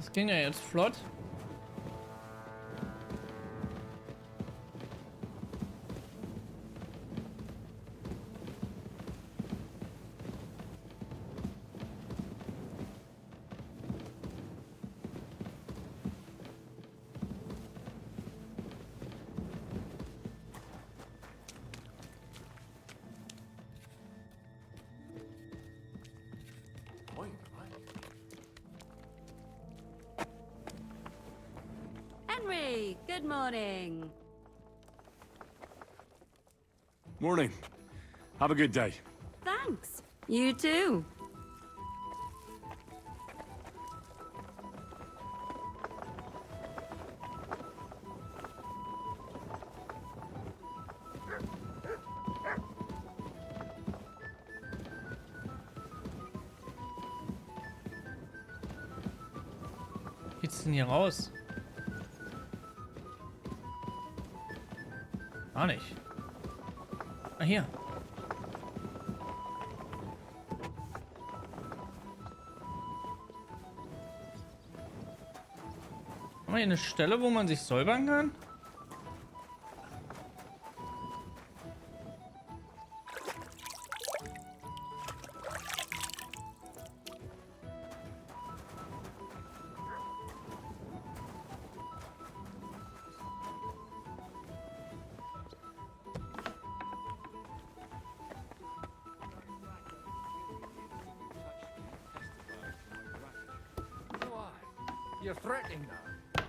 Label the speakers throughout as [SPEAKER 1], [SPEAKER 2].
[SPEAKER 1] Das ging ja jetzt flott.
[SPEAKER 2] Henry, good morning.
[SPEAKER 3] Morning. Have a good day.
[SPEAKER 2] Thanks. You too.
[SPEAKER 1] Wie geht's denn hier raus? Gar nicht. Ah, hier. Haben wir hier eine Stelle, wo man sich säubern kann?
[SPEAKER 4] You're threatening now.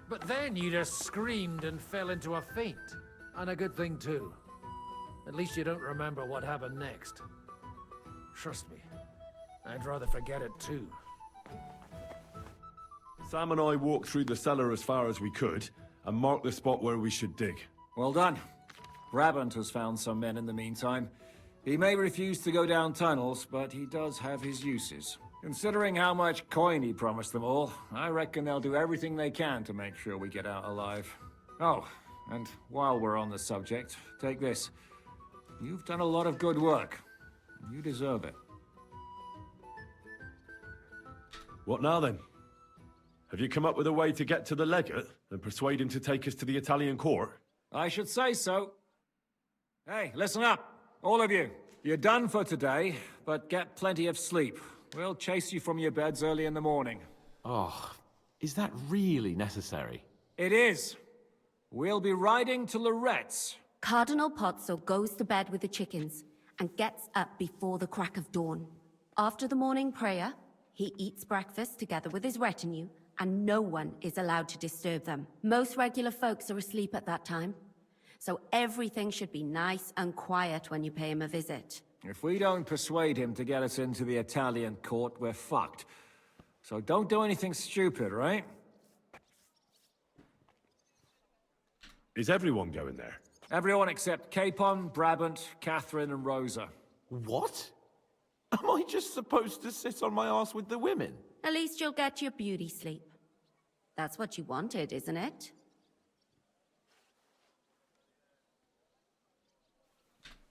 [SPEAKER 4] But then you just screamed and fell into a faint. And a good thing too. At least you don't remember what happened next. Trust me, I'd rather forget it too.
[SPEAKER 3] Sam and I walked through the cellar as far as we could, and marked the spot where we should dig.
[SPEAKER 5] Well done. Brabant has found some men in the meantime. He may refuse to go down tunnels, but he does have his uses. Considering how much coin he promised them all, I reckon they'll do everything they can to make sure we get out alive. Oh, and while we're on the subject, take this. You've done a lot of good work. You deserve it.
[SPEAKER 3] What now then? Have you come up with a way to get to the legate and persuade him to take us to the Italian court?
[SPEAKER 5] I should say so. Hey, listen up, all of you. You're done for today, but get plenty of sleep. We'll chase you from your beds early in the morning.
[SPEAKER 6] Oh, is that really necessary?
[SPEAKER 5] It is. We'll be riding to Lorette's.
[SPEAKER 2] Cardinal Pozzo goes to bed with the chickens and gets up before the crack of dawn. After the morning prayer, he eats breakfast together with his retinue, and no one is allowed to disturb them. Most regular folks are asleep at that time, so everything should be nice and quiet when you pay him a visit.
[SPEAKER 5] If we don't persuade him to get us into the Italian court, we're fucked. So don't do anything stupid, right?
[SPEAKER 3] Is everyone going there?
[SPEAKER 5] Everyone except Capon, Brabant, Catherine, and Rosa.
[SPEAKER 6] What? Am I just supposed to sit on my ass with the women?
[SPEAKER 2] At least you'll get your beauty sleep. That's what you wanted, isn't it?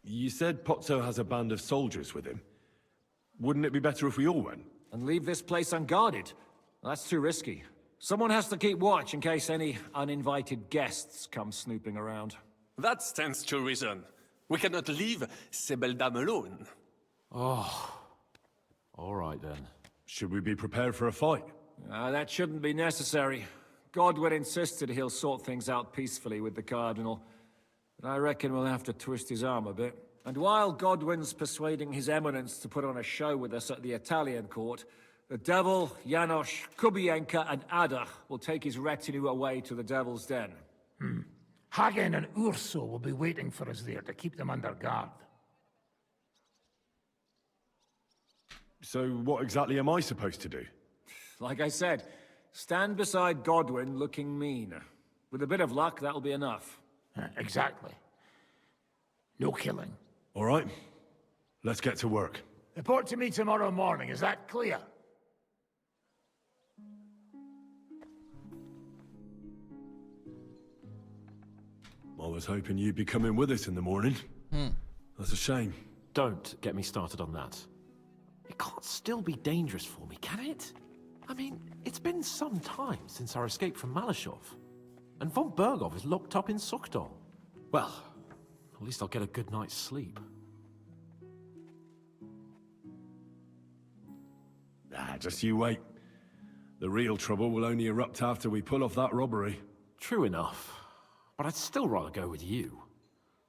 [SPEAKER 3] You said Pozzo has a band of soldiers with him. Wouldn't it be better if we all went?
[SPEAKER 5] And leave this place unguarded? That's too risky. Someone has to keep watch in case any uninvited guests come snooping around.
[SPEAKER 7] That stands to reason. We cannot leave ces belles dames alone.
[SPEAKER 6] Oh. All right then.
[SPEAKER 3] Should we be prepared for a fight?
[SPEAKER 5] That shouldn't be necessary. Godwin insisted he'll sort things out peacefully with the Cardinal. But I reckon we'll have to twist his arm a bit. And while Godwin's persuading His Eminence to put on a show with us at the Italian court, the Devil, Janosch, Kubienka, and Ada will take his retinue away to the Devil's Den.
[SPEAKER 4] Hagen and Urso will be waiting for us there to keep them under guard.
[SPEAKER 3] So what exactly am I supposed to do?
[SPEAKER 5] Like I said, stand beside Godwin looking mean. With a bit of luck, that'll be enough.
[SPEAKER 4] Exactly. No killing.
[SPEAKER 3] All right, let's get to work.
[SPEAKER 4] Report to me tomorrow morning, is that clear?
[SPEAKER 3] I was hoping you'd be coming with us in the morning. That's a shame.
[SPEAKER 6] Don't get me started on that. It can't still be dangerous for me, can it? I mean, it's been some time since our escape from Malashov. And von Bergov is locked up in Sukdol. Well, at least I'll get a good night's sleep.
[SPEAKER 3] Ah, just you wait. The real trouble will only erupt after we pull off that robbery.
[SPEAKER 6] True enough. But I'd still rather go with you.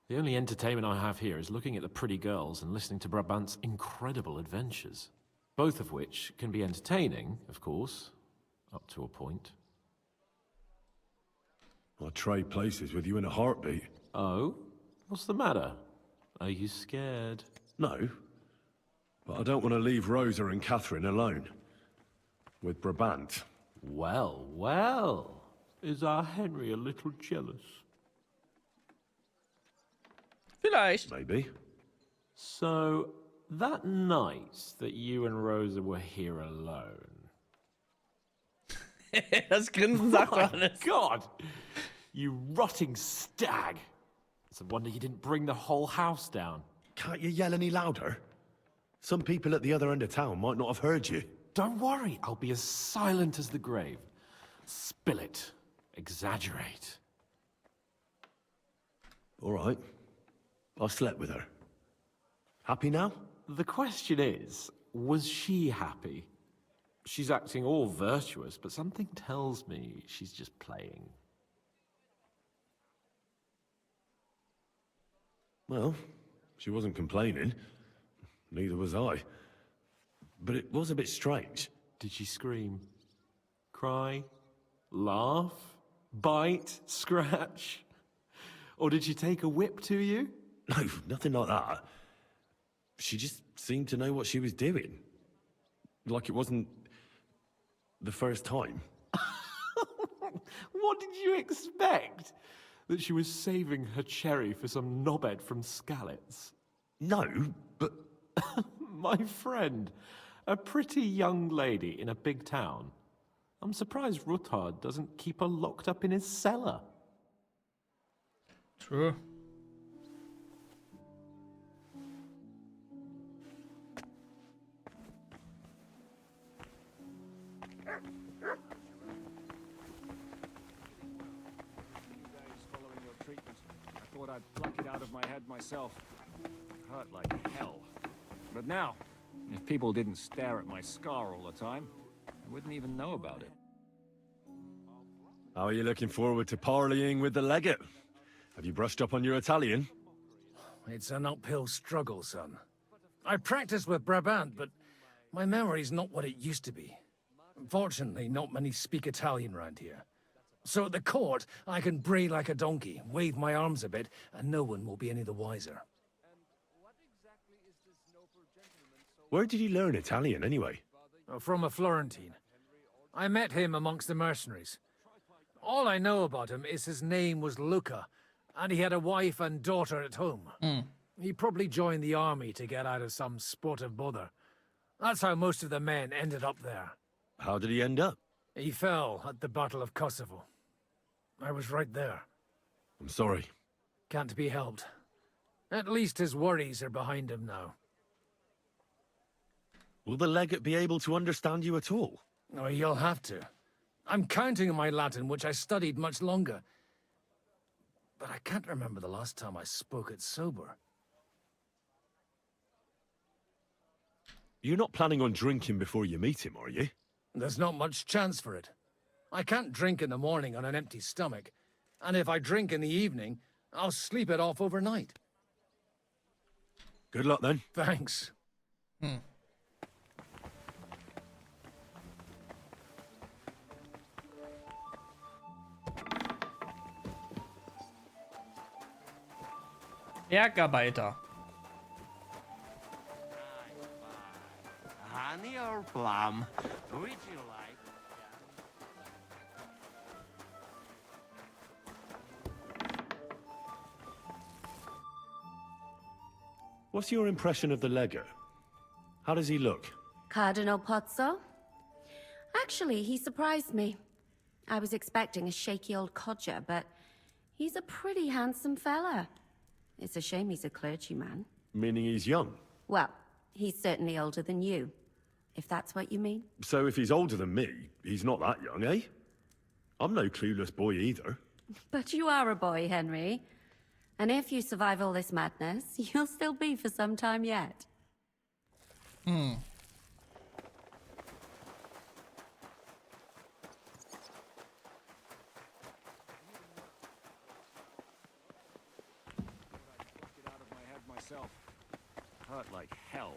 [SPEAKER 6] The only entertainment I have here is looking at the pretty girls and listening to Brabant's incredible adventures. Both of which can be entertaining, of course, up to a point.
[SPEAKER 3] I'd trade places with you in a heartbeat.
[SPEAKER 6] Oh? What's the matter? Are you scared?
[SPEAKER 3] No. But I don't want to leave Rosa and Catherine alone. With Brabant.
[SPEAKER 6] Well, well. Is our Henry a little jealous?
[SPEAKER 1] Vielleicht.
[SPEAKER 3] Maybe.
[SPEAKER 6] So, that night that you and Rosa were here alone.
[SPEAKER 1] Das Grinsen sagt
[SPEAKER 6] My
[SPEAKER 1] alles.
[SPEAKER 6] God! You rotting stag! It's a wonder you didn't bring the whole house down.
[SPEAKER 3] Can't you yell any louder? Some people at the other end of town might not have heard you.
[SPEAKER 6] Don't worry, I'll be as silent as the grave. Spill it. Exaggerate.
[SPEAKER 3] All right. I slept with her. Happy now?
[SPEAKER 6] The question is, was she happy? She's acting all virtuous, but something tells me she's just playing.
[SPEAKER 3] Well, she wasn't complaining. Neither was I. But it was a bit strange.
[SPEAKER 6] Did she scream? Cry? Laugh? Bite? Scratch? Or did she take a whip to you?
[SPEAKER 3] No, nothing like that. She just seemed to know what she was doing. Like it wasn't the first time.
[SPEAKER 6] What did you expect? That she was saving her cherry for some knobhead from Skalitz?
[SPEAKER 3] No, but
[SPEAKER 6] My friend, a pretty young lady in a big town. I'm surprised Ruthard doesn't keep her locked up in his cellar.
[SPEAKER 1] True.
[SPEAKER 5] Following your treatment, I thought I'd pluck it out of my head myself. It hurt like hell. But now, if people didn't stare at my scar all the time, I wouldn't even know about it.
[SPEAKER 3] how are you looking forward to parleying with the legate? Have you brushed up on your Italian?
[SPEAKER 4] It's an uphill struggle, son. I practice with Brabant, but my memory's not what it used to be. Fortunately, not many speak Italian round here. So at the court, I can bray like a donkey, wave my arms a bit, and no one will be any the wiser.
[SPEAKER 3] Where did you learn Italian, anyway?
[SPEAKER 4] From a Florentine. I met him amongst the mercenaries. All I know about him is his name was Luca, and he had a wife and daughter at home. He probably joined the army to get out of some sportive bother. That's how most of the men ended up there.
[SPEAKER 3] How did he end up?
[SPEAKER 4] He fell at the Battle of Kosovo. I was right there.
[SPEAKER 3] I'm sorry.
[SPEAKER 4] Can't be helped. At least his worries are behind him now.
[SPEAKER 3] Will the legate be able to understand you at all?
[SPEAKER 4] Oh, you'll have to. I'm counting on my Latin, which I studied much longer. But I can't remember the last time I spoke it sober.
[SPEAKER 3] You're not planning on drinking before you meet him, are you?
[SPEAKER 4] There's not much chance for it. I can't drink in the morning on an empty stomach. And if I drink in the evening, I'll sleep it off overnight.
[SPEAKER 3] Good luck, then.
[SPEAKER 4] Thanks.
[SPEAKER 1] Bergarbeiter.
[SPEAKER 8] Honey or plum? Which you like?
[SPEAKER 3] What's your impression of the legate? How does he look?
[SPEAKER 2] Cardinal Pozzo? Actually, he surprised me. I was expecting a shaky old codger, but he's a pretty handsome fella. It's a shame he's a clergyman.
[SPEAKER 3] Meaning he's young?
[SPEAKER 2] Well, he's certainly older than you. if that's what you mean.
[SPEAKER 3] So if he's older than me, he's not that young, eh? I'm no clueless boy either.
[SPEAKER 2] But you are a boy, Henry. And if you survive all this madness, you'll still be for some time yet.
[SPEAKER 5] Get out of my head myself. Hurt like hell.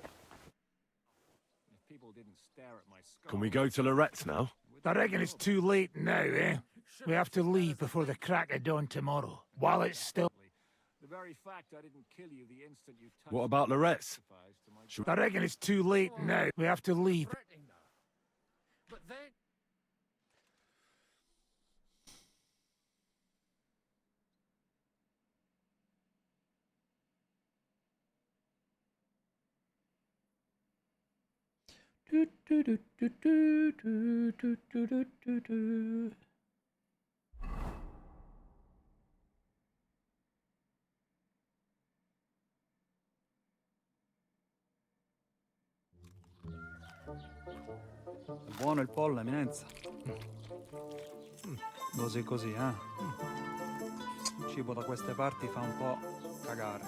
[SPEAKER 5] If people didn't stare at my skull...
[SPEAKER 3] Can we go to Lorette's now?
[SPEAKER 9] I reckon it's too late now, eh? We have to leave before the crack of dawn tomorrow, while it's still...
[SPEAKER 5] The very fact I didn't kill you the instant you touched...
[SPEAKER 3] What about Lorette's?
[SPEAKER 9] I reckon it's too late now. We have to leave.
[SPEAKER 4] Threatening her. But then...
[SPEAKER 1] Du, du, du, du, du, du, du, du, du, du, du.
[SPEAKER 10] Buono il pollo, eminenza. Così così, eh? Il cibo da queste parti fa un po' cagare.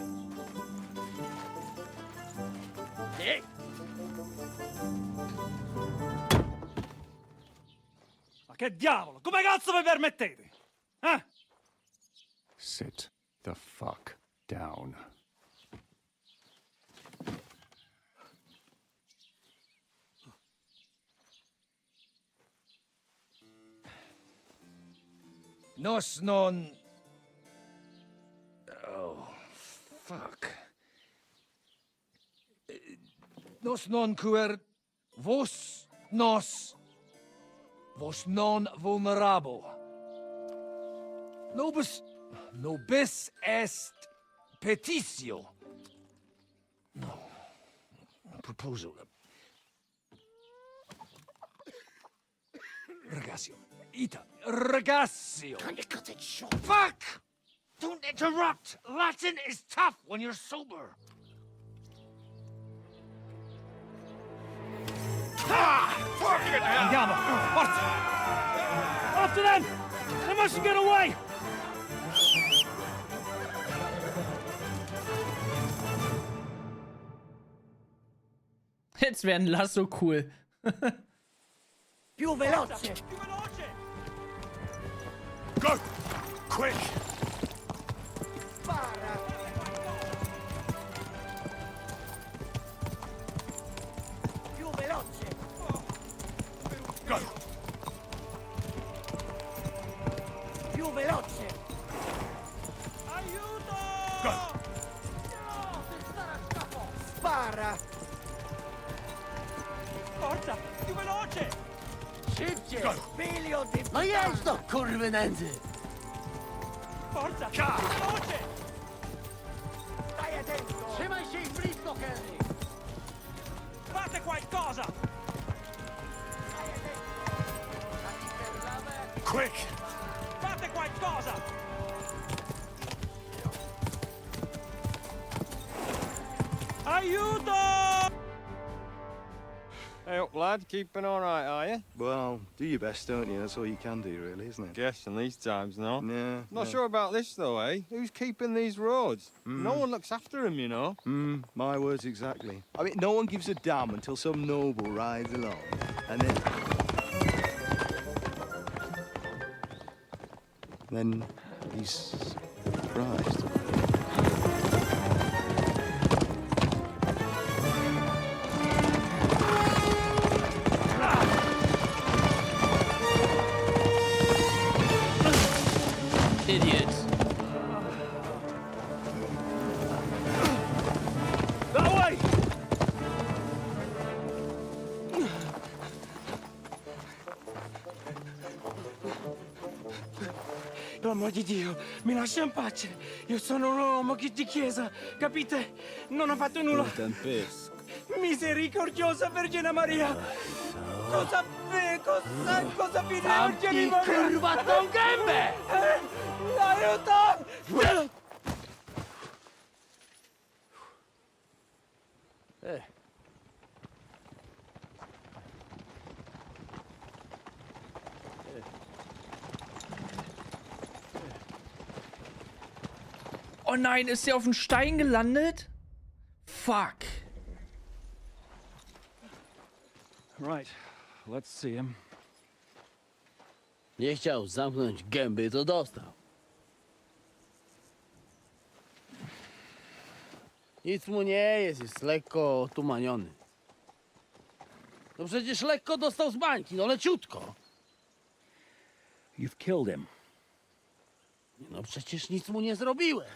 [SPEAKER 10] Ma che diavolo? Come cazzo vi permettete? Eh?
[SPEAKER 11] Sit the fuck down.
[SPEAKER 12] Nos non... Oh, fuck. Nos non quer... Vos nos... Vos non vulnerabo. Nobis... Nobis est petitio. No. Proposal. Ragazio. Ita. Ragazio. Can you cut it short? Fuck! Don't interrupt! Latin is tough when you're sober. Fucking hell!
[SPEAKER 10] Andiamo! Forza! After them! They must get away!
[SPEAKER 1] Jetzt wäre ein Lasso cool.
[SPEAKER 10] Più veloce! Più veloce!
[SPEAKER 3] Go! Quick!
[SPEAKER 10] Spara! Più veloce!
[SPEAKER 3] Go!
[SPEAKER 10] Più veloce! Aiuto!
[SPEAKER 3] Go!
[SPEAKER 10] No! Spara! Forza! Più veloce!
[SPEAKER 3] Go!
[SPEAKER 10] Figlio di...
[SPEAKER 12] Ma io sto corvenente!
[SPEAKER 10] Forza! Più veloce! Stai attento!
[SPEAKER 12] Se mai sei fritto, Henry!
[SPEAKER 10] Fate qualcosa! Stai attento!
[SPEAKER 3] Quick!
[SPEAKER 10] Fate qualcosa! Aiuto!
[SPEAKER 13] Hey up, lad. Keeping all right, are you?
[SPEAKER 11] Well, do your best, don't you? That's all you can do, really, isn't it?
[SPEAKER 13] Guess in these times, no.
[SPEAKER 11] Yeah.
[SPEAKER 13] Not sure about this, though, eh? Who's keeping these roads? No one looks after them, you know.
[SPEAKER 11] My words exactly. I mean, no one gives a damn until some noble rides along, and then he's surprised.
[SPEAKER 1] Idiot.
[SPEAKER 10] That way! L'uomo di Dio, mi lascia in pace. Io sono un uomo di chiesa, capite? Non ho fatto nulla. Misericordiosa Vergine Maria! Cosa vi Vergine Maria?
[SPEAKER 12] Curvato un gambe!
[SPEAKER 10] Aiuto!
[SPEAKER 1] Oh nein, ist der auf dem Stein gelandet? Fuck.
[SPEAKER 12] Right, let's see him.
[SPEAKER 10] Nie chciał zamknąć gęby, to dostał. Nic mu nie jest lekko otumaniony. No przecież lekko dostał z bańki, no leciutko.
[SPEAKER 12] You've killed him.
[SPEAKER 10] No przecież nic mu nie zrobiłem.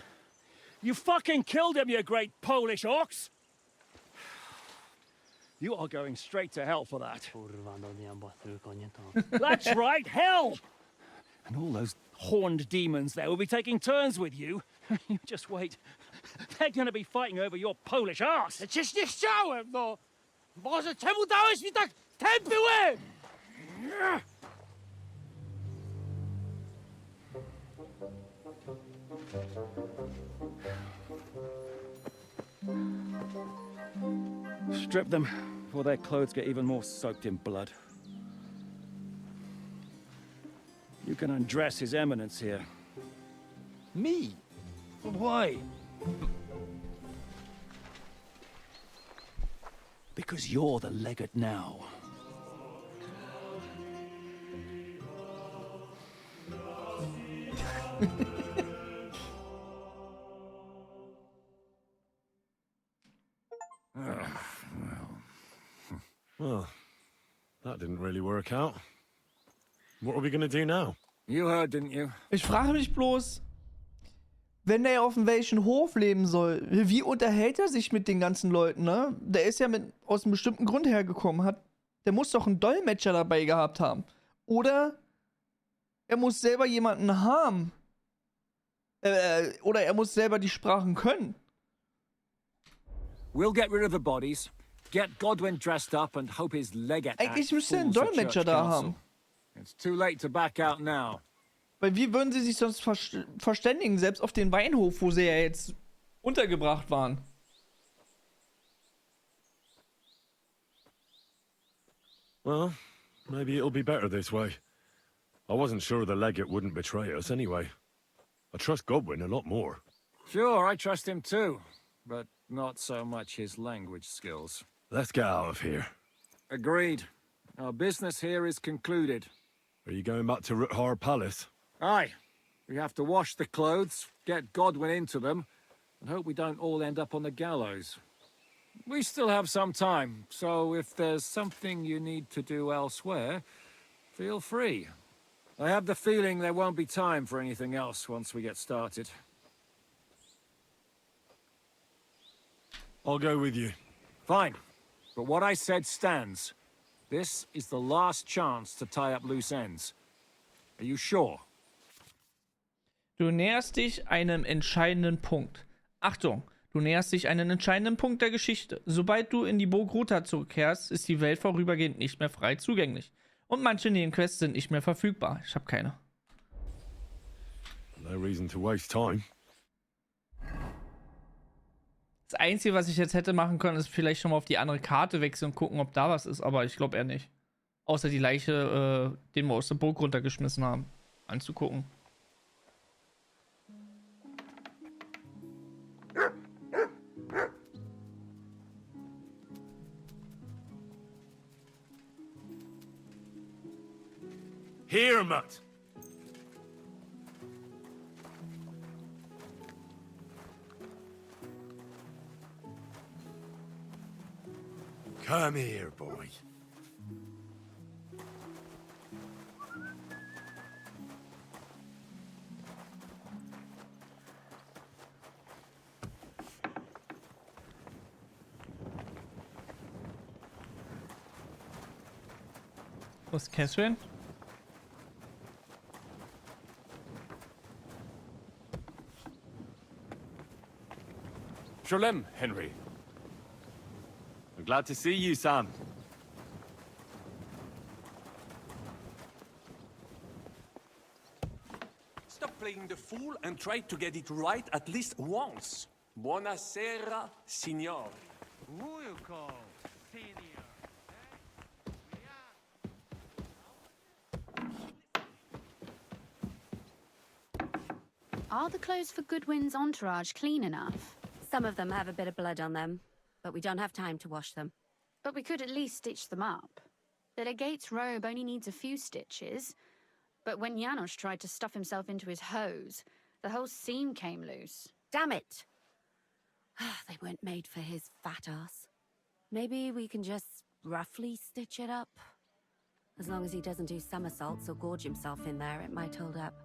[SPEAKER 12] You fucking killed him, you great Polish ox! You are going straight to hell for that.
[SPEAKER 10] Kurwa, do diabła, tylko nie to.
[SPEAKER 12] That's right, hell! And all those horned demons there will be taking turns with you. You just wait. They're gonna be fighting over your Polish ass.
[SPEAKER 10] Przecież nie chciałem, no! Boże, czemu dałeś mi tak tępy łeb?
[SPEAKER 12] Strip them before their clothes get even more soaked in blood. You can undress His Eminence here.
[SPEAKER 11] Me?
[SPEAKER 12] Why? Because you're the legate now.
[SPEAKER 3] Well, that didn't really work out. What are we going to do now?
[SPEAKER 5] You heard, didn't you?
[SPEAKER 1] Ich frage mich bloß, wenn der auf dem welchen Hof leben soll, wie unterhält er sich mit den ganzen Leuten, ne? Der ist ja aus einem bestimmten Grund hergekommen, der muss doch einen Dolmetscher dabei gehabt haben. Oder er muss selber jemanden haben. Oder er muss selber die Sprachen können.
[SPEAKER 5] We'll get rid of the bodies, get Godwin dressed up and hope his legate
[SPEAKER 1] Eigentlich
[SPEAKER 5] act
[SPEAKER 1] müsste er einen
[SPEAKER 5] fools the
[SPEAKER 1] Dolmetscher
[SPEAKER 5] church
[SPEAKER 1] da
[SPEAKER 5] council.
[SPEAKER 1] haben.
[SPEAKER 5] It's too late to back out now.
[SPEAKER 1] Weil wie würden sie sich sonst verständigen, selbst auf den Weinhof, wo sie ja jetzt untergebracht waren?
[SPEAKER 3] Well, maybe it'll be better this way. I wasn't sure the legate wouldn't betray us anyway. I trust Godwin a lot more.
[SPEAKER 5] Sure, I trust him too, but not so much his language skills.
[SPEAKER 3] Let's get out of here.
[SPEAKER 5] Agreed. Our business here is concluded.
[SPEAKER 3] Are you going back to Ruthar Palace?
[SPEAKER 5] Aye. We have to wash the clothes, get Godwin into them, and hope we don't all end up on the gallows. We still have some time, so if there's something you need to do elsewhere, feel free. I have the feeling there won't be time for anything else once we get started.
[SPEAKER 3] I'll go with you.
[SPEAKER 5] Fine. But what I said stands. This is the last chance to tie up loose ends. Are you sure?
[SPEAKER 1] Du näherst dich einem entscheidenden Punkt. Achtung, du näherst dich einem entscheidenden Punkt der Geschichte. Sobald du in die Burg Rotha zurückkehrst, ist die Welt vorübergehend nicht mehr frei zugänglich. Und manche Nebenquests sind nicht mehr verfügbar. Ich habe keine.
[SPEAKER 3] No reason to waste time.
[SPEAKER 1] Das Einzige, was ich jetzt hätte machen können, ist vielleicht schon mal auf die andere Karte wechseln und gucken, ob da was ist. Aber ich glaube eher nicht. Außer die Leiche, den wir aus der Burg runtergeschmissen haben, anzugucken.
[SPEAKER 3] Here, Mutt. Come here, boy.
[SPEAKER 1] Wo ist Catherine?
[SPEAKER 3] Shalom, Henry. I'm glad to see you, Sam.
[SPEAKER 7] Stop playing the fool and try to get it right at least once. Buonasera, signor.
[SPEAKER 8] Who you call senior?
[SPEAKER 14] Are the clothes for Goodwin's entourage clean enough?
[SPEAKER 2] Some of them have a bit of blood on them, but we don't have time to wash them.
[SPEAKER 14] But we could at least stitch them up. The legate's robe only needs a few stitches, but when Janos tried to stuff himself into his hose, the whole seam came loose.
[SPEAKER 2] Damn it! They weren't made for his fat ass. Maybe we can just roughly stitch it up? As long as he doesn't do somersaults or gorge himself in there, it might hold up.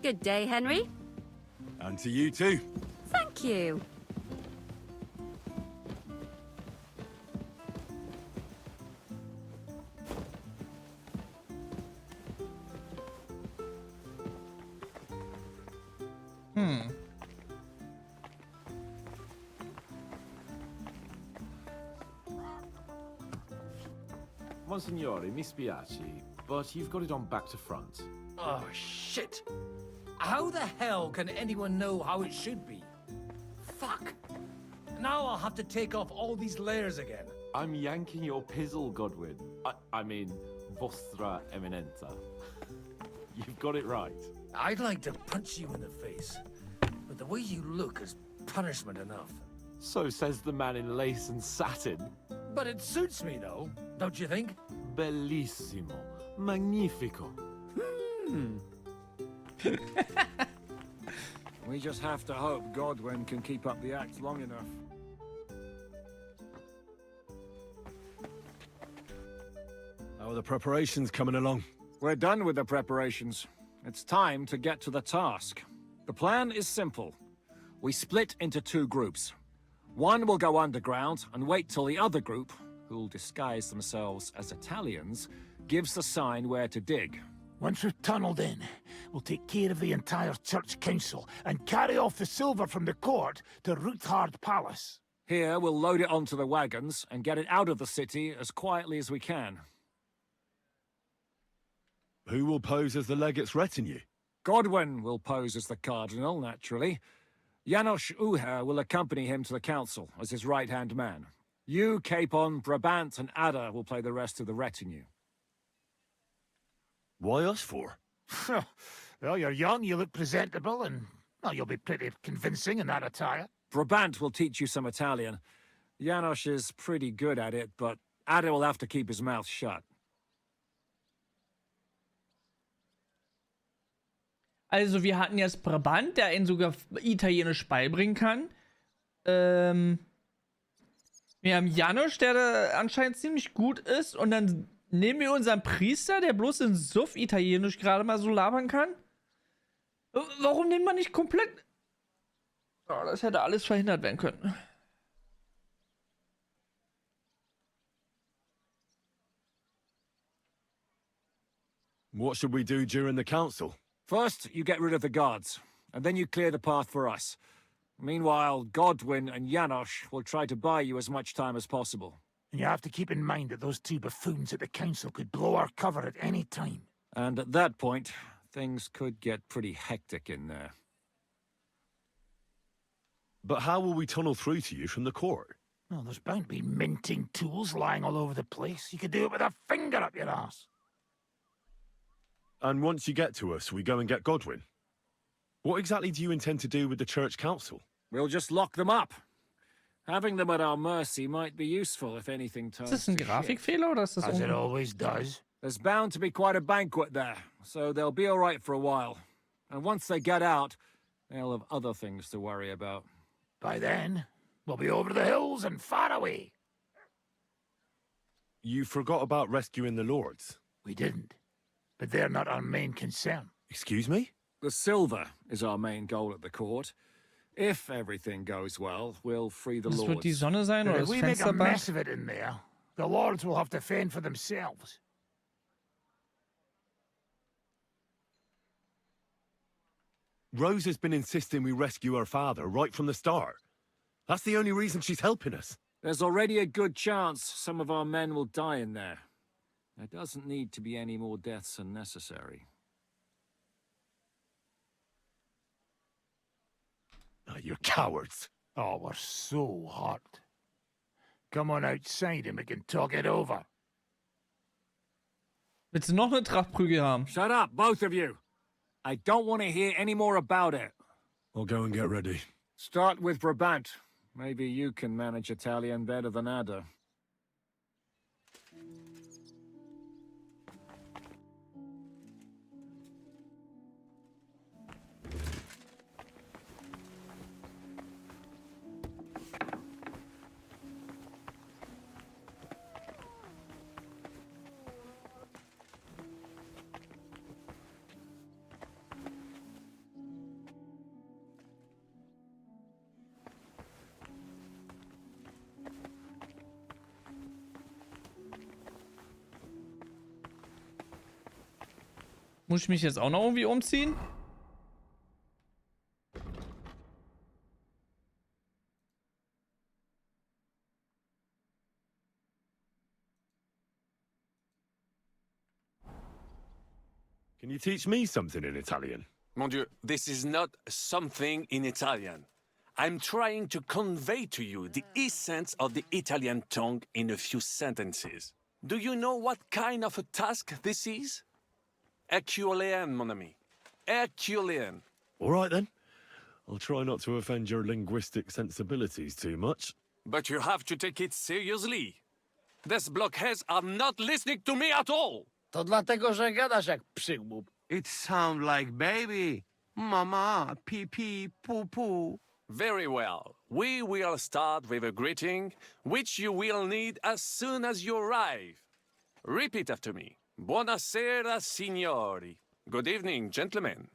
[SPEAKER 2] Good day, Henry.
[SPEAKER 3] And to you too.
[SPEAKER 2] Thank you.
[SPEAKER 6] Monsignore, mi spiace, but you've got it on back to front.
[SPEAKER 4] Oh, shit. How the hell can anyone know how it should be? Fuck. Now I'll have to take off all these layers again.
[SPEAKER 6] I'm yanking your pizzle, Godwin. I mean, vostra eminenza. You've got it right.
[SPEAKER 4] I'd like to punch you in the face, but the way you look is punishment enough.
[SPEAKER 6] So says the man in lace and satin.
[SPEAKER 4] But it suits me, though, don't you think?
[SPEAKER 6] Bellissimo. Magnifico.
[SPEAKER 5] We just have to hope Godwin can keep up the act long enough.
[SPEAKER 3] How are the preparations coming along?
[SPEAKER 5] We're done with the preparations. It's time to get to the task. The plan is simple. We split into two groups. One will go underground and wait till the other group, who'll disguise themselves as Italians, gives the sign where to dig.
[SPEAKER 9] Once we've tunneled in, we'll take care of the entire church council and carry off the silver from the court to Ruthard Palace.
[SPEAKER 5] Here, we'll load it onto the wagons and get it out of the city as quietly as we can.
[SPEAKER 3] Who will pose as the legate's retinue?
[SPEAKER 5] Godwin will pose as the cardinal, naturally. Janos Uher will accompany him to the council as his right-hand man. You, Capon, Brabant, and Ada will play the rest of the retinue.
[SPEAKER 3] Why us for?
[SPEAKER 9] Well, you're young, you look presentable, and well, you'll be pretty convincing in that attire.
[SPEAKER 5] Brabant will teach you some Italian. Janos is pretty good at it, but Ada will have to keep his mouth shut.
[SPEAKER 1] Also, wir hatten jetzt Brabant, der ihn sogar Italienisch beibringen kann. Wir haben Janusz, der da anscheinend ziemlich gut ist. Und dann nehmen wir unseren Priester, der bloß in Suff Italienisch gerade mal so labern kann. Warum nehmen wir nicht komplett... Oh, das hätte alles verhindert werden können.
[SPEAKER 3] What should we do during the council?
[SPEAKER 5] First, you get rid of the guards, and then you clear the path for us. Meanwhile, Godwin and Janos will try to buy you as much time as possible.
[SPEAKER 9] And you have to keep in mind that those two buffoons at the council could blow our cover at any time.
[SPEAKER 5] And at that point, things could get pretty hectic in there.
[SPEAKER 3] But how will we tunnel through to you from the court?
[SPEAKER 9] Well, there's bound to be minting tools lying all over the place. You could do it with a finger up your ass.
[SPEAKER 3] And once you get to us, we go and get Godwin. What exactly do you intend to do with the church council?
[SPEAKER 5] We'll just lock them up. Having them at our mercy might be useful if anything turns
[SPEAKER 1] Ist das ein
[SPEAKER 5] to shit.
[SPEAKER 1] Grafikfehler oder ist das
[SPEAKER 9] As it always does.
[SPEAKER 5] There's bound to be quite a banquet there, so they'll be all right for a while. And once they get out, they'll have other things to worry about.
[SPEAKER 9] By then, we'll be over the hills and far away.
[SPEAKER 3] You forgot about rescuing the lords.
[SPEAKER 9] We didn't. But they're not our main concern.
[SPEAKER 3] Excuse me?
[SPEAKER 5] The silver is our main goal at the court. If everything goes well, we'll free the
[SPEAKER 1] Das wird die
[SPEAKER 5] lords.
[SPEAKER 1] Sonne sein
[SPEAKER 9] But
[SPEAKER 1] oder
[SPEAKER 9] if
[SPEAKER 1] das
[SPEAKER 9] we make a
[SPEAKER 1] Fensterband?
[SPEAKER 9] mess of it in there, the lords will have to fend for themselves.
[SPEAKER 3] Rose has been insisting we rescue her father right from the start. That's the only reason she's helping us.
[SPEAKER 5] There's already a good chance some of our men will die in there. There doesn't need to be any more deaths than necessary.
[SPEAKER 3] Oh, you're cowards.
[SPEAKER 9] Oh, we're so hot. Come on outside and we can talk it over.
[SPEAKER 1] Willst du noch eine Trachtprügel haben?
[SPEAKER 5] Shut up, both of you! I don't want to hear any more about it.
[SPEAKER 3] I'll go and get ready.
[SPEAKER 5] Start with Brabant. Maybe you can manage Italian better than Ada.
[SPEAKER 1] Muss ich mich jetzt auch noch irgendwie umziehen?
[SPEAKER 3] Can you teach me something in Italian?
[SPEAKER 7] Mon Dieu, this is not something in Italian. I'm trying to convey to you the essence of the Italian tongue in a few sentences. Do you know what kind of a task this is? Herculean, mon ami. Herculean.
[SPEAKER 3] All right, then. I'll try not to offend your linguistic sensibilities too much.
[SPEAKER 7] But you have to take it seriously. These blockheads are not listening to me at all.
[SPEAKER 10] To dlatego, że gadasz jak przygłup.
[SPEAKER 15] It sounds like baby. Mama, pee pee, poo poo.
[SPEAKER 7] Very well. We will start with a greeting, which you will need as soon as you arrive. Repeat after me. Buonasera, signori. Good evening, gentlemen.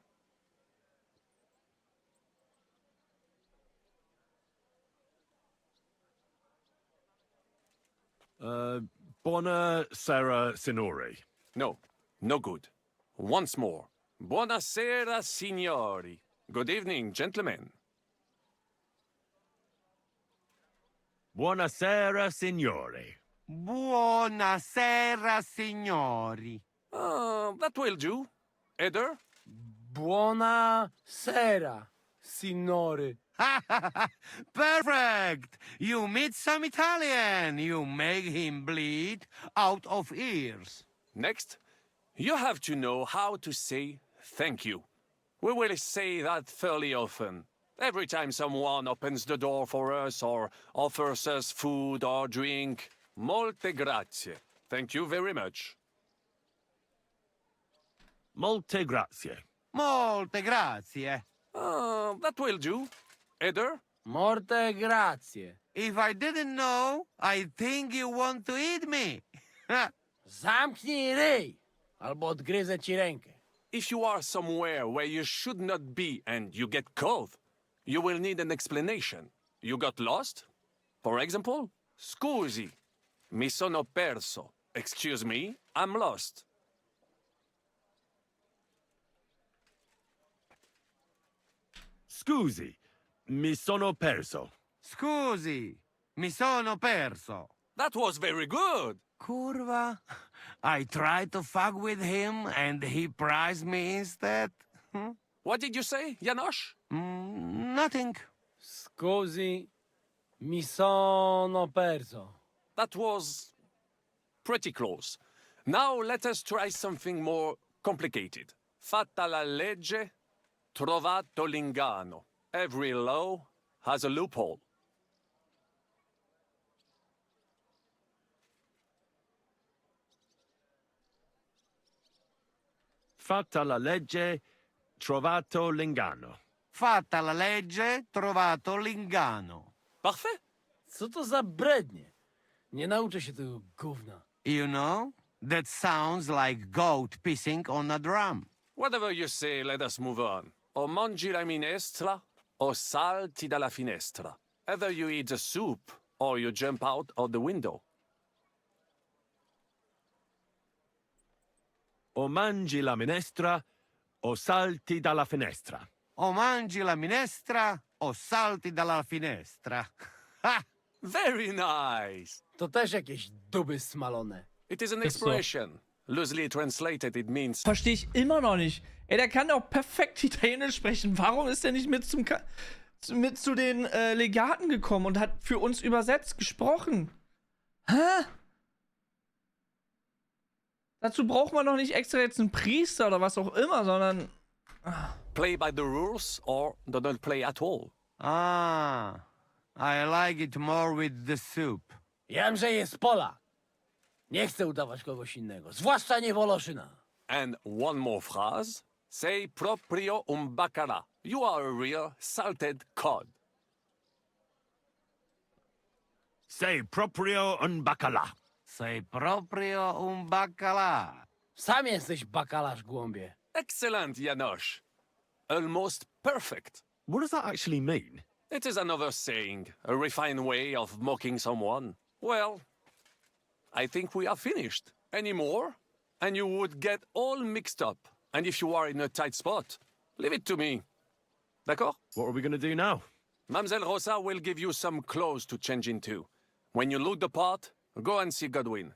[SPEAKER 3] Buonasera, signori.
[SPEAKER 7] No, no good. Once more. Buonasera, signori. Good evening, gentlemen.
[SPEAKER 3] Buonasera, signori.
[SPEAKER 15] Buonasera, signori.
[SPEAKER 7] That will do. Eder?
[SPEAKER 10] Buona sera, signori.
[SPEAKER 15] Perfect! You meet some Italian. You make him bleed out of ears.
[SPEAKER 7] Next, you have to know how to say thank you. We will say that fairly often. Every time someone opens the door for us or offers us food or drink. Molte grazie. Thank you very much.
[SPEAKER 3] Molte grazie.
[SPEAKER 15] Molte grazie.
[SPEAKER 7] That will do. Eder?
[SPEAKER 10] Morte grazie.
[SPEAKER 15] If I didn't know, I think you want to eat me.
[SPEAKER 10] Zamknij ryj, albo odgryzę ci rękę.
[SPEAKER 7] If you are somewhere where you should not be and you get cold, you will need an explanation. You got lost? For example, scusi, mi sono perso. Excuse me, I'm lost.
[SPEAKER 3] Scusi, mi sono perso.
[SPEAKER 15] Scusi, mi sono perso.
[SPEAKER 7] That was very good.
[SPEAKER 15] Curva. I tried to fuck with him and he prized me instead.
[SPEAKER 7] What did you say, Janosch?
[SPEAKER 15] Nothing.
[SPEAKER 10] Scusi, mi sono perso.
[SPEAKER 7] That was pretty close. Now let us try something more complicated. Fatta la legge, trovato l'ingano. Every law has a loophole.
[SPEAKER 3] Fatta la legge, trovato l'ingano.
[SPEAKER 15] Fatta la legge, trovato l'ingano.
[SPEAKER 7] Parfait.
[SPEAKER 10] Co to za brednie? Nie nauczę się tego gówna.
[SPEAKER 15] You know, that sounds like goat pissing on a drum.
[SPEAKER 7] Whatever you say, let us move on. O mangi la minestra, o salti dalla finestra. Either you eat the soup, or you jump out of the window.
[SPEAKER 3] O mangi la minestra, o salti dalla finestra.
[SPEAKER 15] O mangi la minestra, o salti dalla finestra. Ha!
[SPEAKER 7] Very nice.
[SPEAKER 10] To też jakieś duby smalone.
[SPEAKER 7] It is an
[SPEAKER 1] Ist so.
[SPEAKER 7] expression. Loosely translated, it means...
[SPEAKER 1] Verstehe ich immer noch nicht. Ey, der kann doch perfekt Italienisch sprechen. Warum ist er nicht mit zu den Legaten gekommen und hat für uns übersetzt gesprochen? Hä? Dazu braucht man doch nicht extra jetzt einen Priester oder was auch immer, sondern
[SPEAKER 7] Play by the rules or don't play at all.
[SPEAKER 15] Ah, I like it more with the soup.
[SPEAKER 10] Janże jest Polak. Nie chcę udawać kogoś innego, zwłaszcza nie Woloszyna.
[SPEAKER 7] And one more phrase. Say proprio un bacala. You are a real salted cod.
[SPEAKER 6] Say proprio un bacala.
[SPEAKER 15] Say proprio un bacala.
[SPEAKER 10] Sam jesteś bakalarz, głąbie.
[SPEAKER 7] Excellent, Janosch. Almost perfect.
[SPEAKER 3] What does that actually mean?
[SPEAKER 7] It is another saying, a refined way of mocking someone. Well, I think we are finished. Any more? And you would get all mixed up. And if you are in a tight spot, leave it to me. D'accord?
[SPEAKER 3] What are we going to do now?
[SPEAKER 7] Mamselle Rosa will give you some clothes to change into. When you look the part, go and see Godwin.